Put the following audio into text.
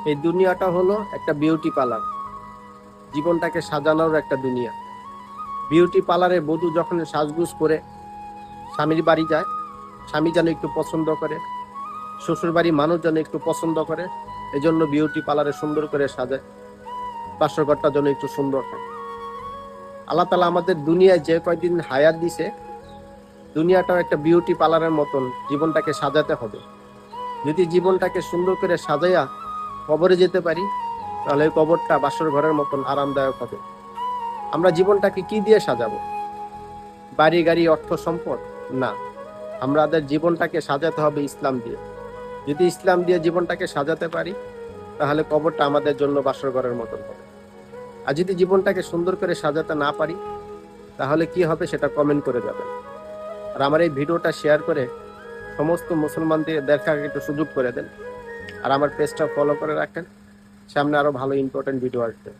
এই দুনিয়াটা হলো একটা বিউটি পার্লার, জীবনটাকে সাজানোর একটা দুনিয়া। বিউটি পার্লারে বধূ যখন সাজগুজ করে স্বামীর বাড়ি যায়, স্বামী যেন একটু পছন্দ করে, শ্বশুর বাড়ি মানুষ যেন একটু পছন্দ করে, এজন্য বিউটি পার্লারে সুন্দর করে সাজায়, বাসর ঘরটা যেন একটু সুন্দর হয়। আল্লাহ তাআলা আমাদের দুনিয়ায় যে কয়দিন হায়াত দিছে, দুনিয়াটাও একটা বিউটি পার্লারের মতন জীবনটাকে সাজাতে হবে। যদি জীবনটাকে সুন্দর করে সাজাইয়া কবরে যেতে পারি, তাহলে ওই কবরটা বাসর ঘরের মতন আরামদায়ক হবে। আমরা জীবনটাকে কি দিয়ে সাজাবো? বাড়ি গাড়ি অর্থ সম্পদ না, আমাদের জীবনটাকে সাজাতে হবে ইসলাম দিয়ে। যদি ইসলাম দিয়ে জীবনটাকে সাজাতে পারি, তাহলে কবরটা আমাদের জন্য বাসর ঘরের মতন হবে। আর যদি জীবনটাকে সুন্দর করে সাজাতে না পারি, তাহলে কি হবে সেটা কমেন্ট করে যাবেন। আর আমার এই ভিডিওটা শেয়ার করে সমস্ত মুসলমানদের দেখার একটু সুযোগ করে দেন। আর আমার পেজটা ফলো করে রাখেন, সামনে আরো ভালো ইম্পর্টেন্ট ভিডিও আসবে।